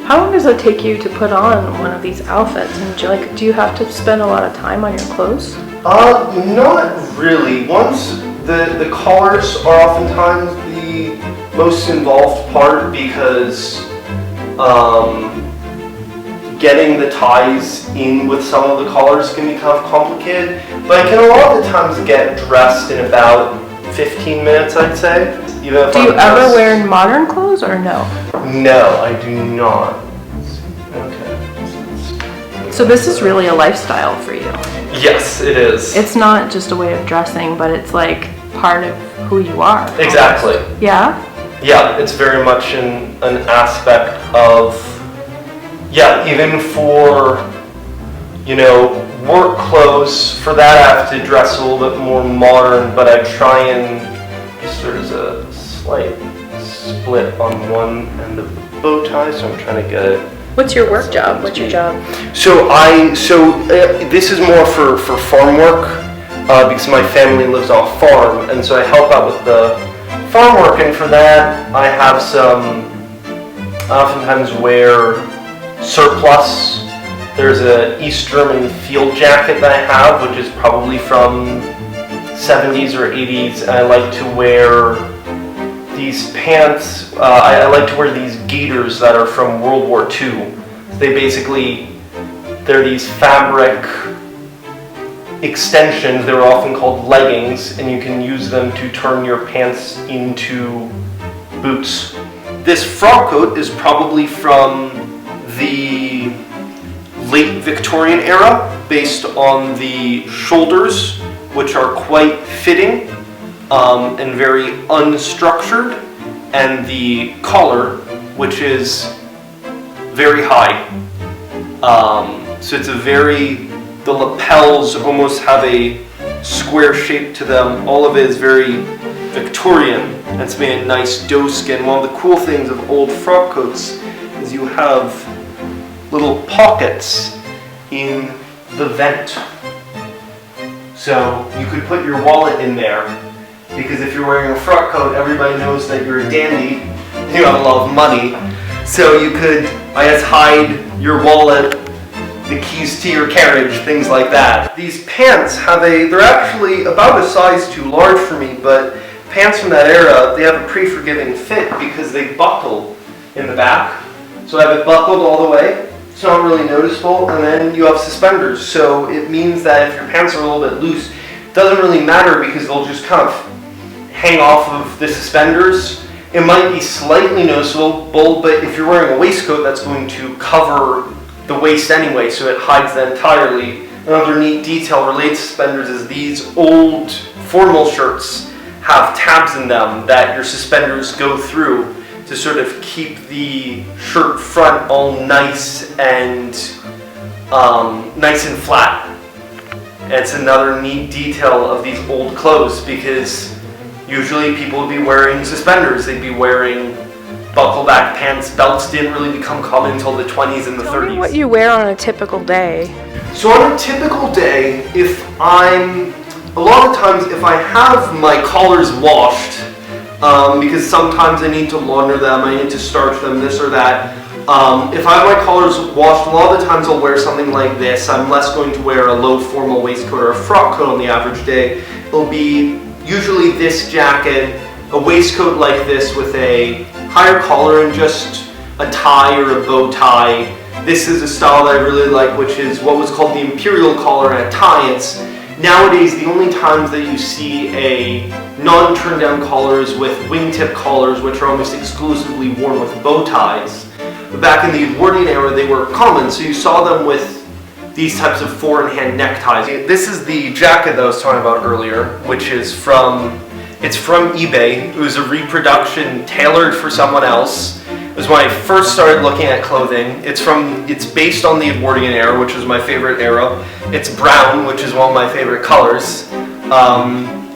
How long does it take you to put on one of these outfits? And do you have to spend a lot of time on your clothes? Not really. Once the collars are oftentimes the most involved part because getting the ties in with some of the collars can be kind of complicated. But I can a lot of the times get dressed in about 15 minutes, I'd say. Do you ever wear modern clothes or no? No, I do not. Okay. So this is really a lifestyle for you. Yes, it is. It's not just a way of dressing, but it's like part of who you are. Exactly. Almost. Yeah? Yeah, it's very much an aspect of, even for, work clothes, for that I have to dress a little bit more modern, but I try and, there's a slight split on one end of the bow tie, so I'm trying to get it. What's your work job? What's your job? So this is more for farm work, because my family lives on a farm, and so I help out with the farm work, and for that I have I oftentimes wear surplus. There's an East German field jacket that I have, which is probably from 70s or 80s, and I like to wear these pants. I like to wear these gaiters that are from World War II. They're these fabric extensions. They were often called leggings, and you can use them to turn your pants into boots. This frock coat is probably from the late Victorian era, based on the shoulders, which are quite fitting and very unstructured, and the collar, which is very high. So it's the lapels almost have a square shape to them. All of it is very Victorian, and it's made in nice doe skin. One of the cool things of old frock coats is you have little pockets in the vent. So you could put your wallet in there, because if you're wearing a frock coat, everybody knows that you're a dandy, you have a lot of money. So you could, hide your wallet, the keys to your carriage, things like that. These pants they're actually about a size too large for me, but pants from that era, they have a pretty forgiving fit because they buckle in the back. So I have it buckled all the way. It's not really noticeable, and then you have suspenders. So it means that if your pants are a little bit loose, it doesn't really matter because they'll just kind of hang off of the suspenders. It might be slightly noticeable, but if you're wearing a waistcoat, that's going to cover the waist anyway, so it hides that entirely. Another neat detail related to suspenders is these old formal shirts have tabs in them that your suspenders go through to sort of keep the shirt front all nice and flat. And it's another neat detail of these old clothes, because usually people would be wearing suspenders. They'd be wearing buckle-back pants. Belts didn't really become common until the 20s and the 30s. Tell me what you wear on a typical day. So on a typical day, a lot of times if I have my collars washed, because sometimes I need to launder them, I need to starch them, this or that. If I have my collars washed, a lot of the times I'll wear something like this. I'm less going to wear a low formal waistcoat or a frock coat on the average day. It'll be usually this jacket, a waistcoat like this with a higher collar and just a tie or a bow tie. This is a style that I really like, which is what was called the imperial collar and a tie. It's nowadays the only times that you see a non-turned down collars with wingtip collars, which are almost exclusively worn with bow ties. But back in the Edwardian era, they were common, so you saw them with these types of four-in-hand neckties. This is the jacket that I was talking about earlier, which is from eBay. It was a reproduction tailored for someone else. It was when I first started looking at clothing. It's based on the Edwardian era, which was my favorite era. It's brown, which is one of my favorite colors.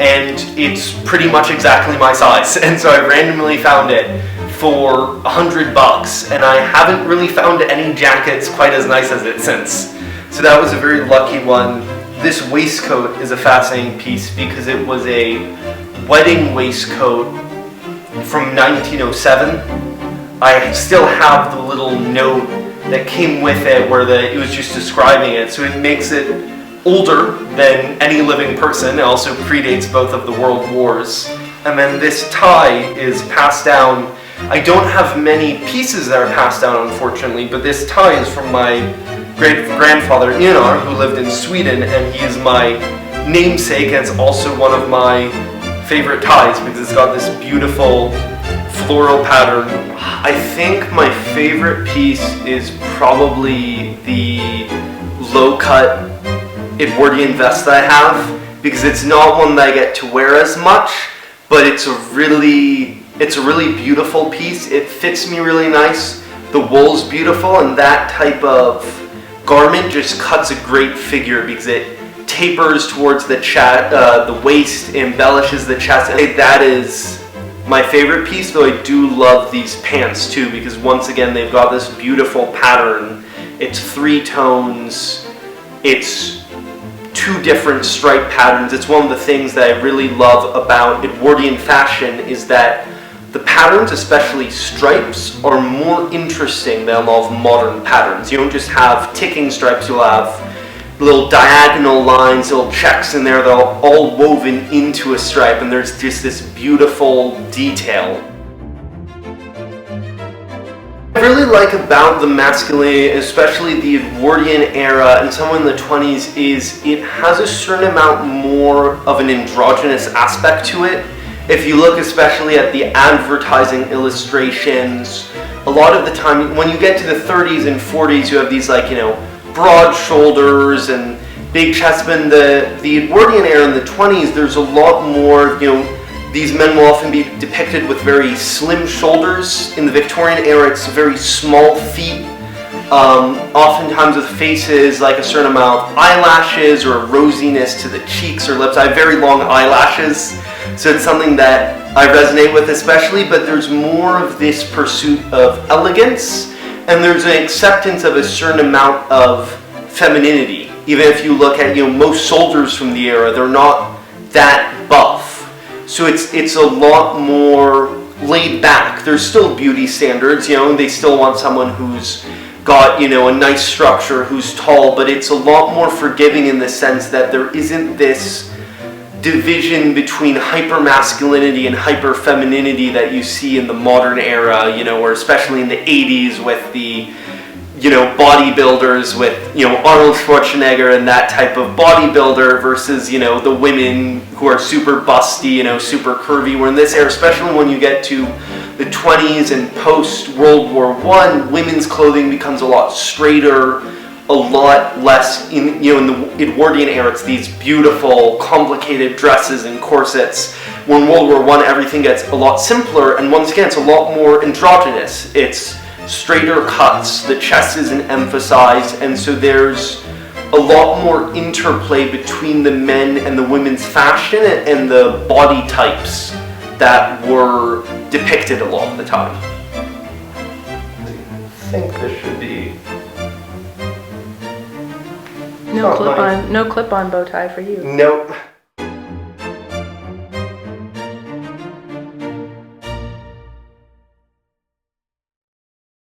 And it's pretty much exactly my size. And so I randomly found it for $100, and I haven't really found any jackets quite as nice as it since. So that was a very lucky one. This waistcoat is a fascinating piece because it was a wedding waistcoat from 1907. I still have the little note that came with it where it was just describing it, so it makes it older than any living person. It also predates both of the world wars. And then this tie is passed down. I don't have many pieces that are passed down, unfortunately, but this tie is from my great-grandfather Enar, who lived in Sweden, and he is my namesake, and it's also one of my favorite ties because it's got this beautiful floral pattern. I think my favorite piece is probably the low-cut Edwardian vest that I have, because it's not one that I get to wear as much, but it's a really beautiful piece. It fits me really nice. The wool's beautiful, and that type of garment just cuts a great figure because it tapers towards the waist, embellishes the chest. And that is my favorite piece, though I do love these pants too, because once again they've got this beautiful pattern. It's 3 tones, it's 2 different stripe patterns. It's one of the things that I really love about Edwardian fashion is that the patterns, especially stripes, are more interesting than a lot of modern patterns. You don't just have ticking stripes, you'll have little diagonal lines, little checks in there that are all woven into a stripe, and there's just this beautiful detail. What I really like about the masculinity, especially the Edwardian era and someone in the 20s, is it has a certain amount more of an androgynous aspect to it. If you look especially at the advertising illustrations, a lot of the time when you get to the 30s and 40s, you have these broad shoulders and big chest. But in the Edwardian era in the 20s, there's a lot more, these men will often be depicted with very slim shoulders. In the Victorian era, it's very small feet, oftentimes with faces like a certain amount of eyelashes or rosiness to the cheeks or lips. I have very long eyelashes, so it's something that I resonate with especially, but there's more of this pursuit of elegance, and there's an acceptance of a certain amount of femininity. Even if you look at most soldiers from the era, they're not that buff. So it's a lot more laid back. There's still beauty standards, they still want someone who's got, a nice structure, who's tall, but it's a lot more forgiving in the sense that there isn't this division between hyper-masculinity and hyper-femininity that you see in the modern era, or especially in the 80s with the bodybuilders with, Arnold Schwarzenegger and that type of bodybuilder versus, the women who are super busty, super curvy. Where in this era, especially when you get to the 20s and post-World War I, women's clothing becomes a lot straighter, a lot less, in the Edwardian era, it's these beautiful, complicated dresses and corsets. When World War I, everything gets a lot simpler, and once again, it's a lot more androgynous. It's straighter cuts, the chest isn't emphasized, and so there's a lot more interplay between the men and the women's fashion and the body types that were depicted a lot of the time. I think this should be... No clip-on bow tie for you. Nope.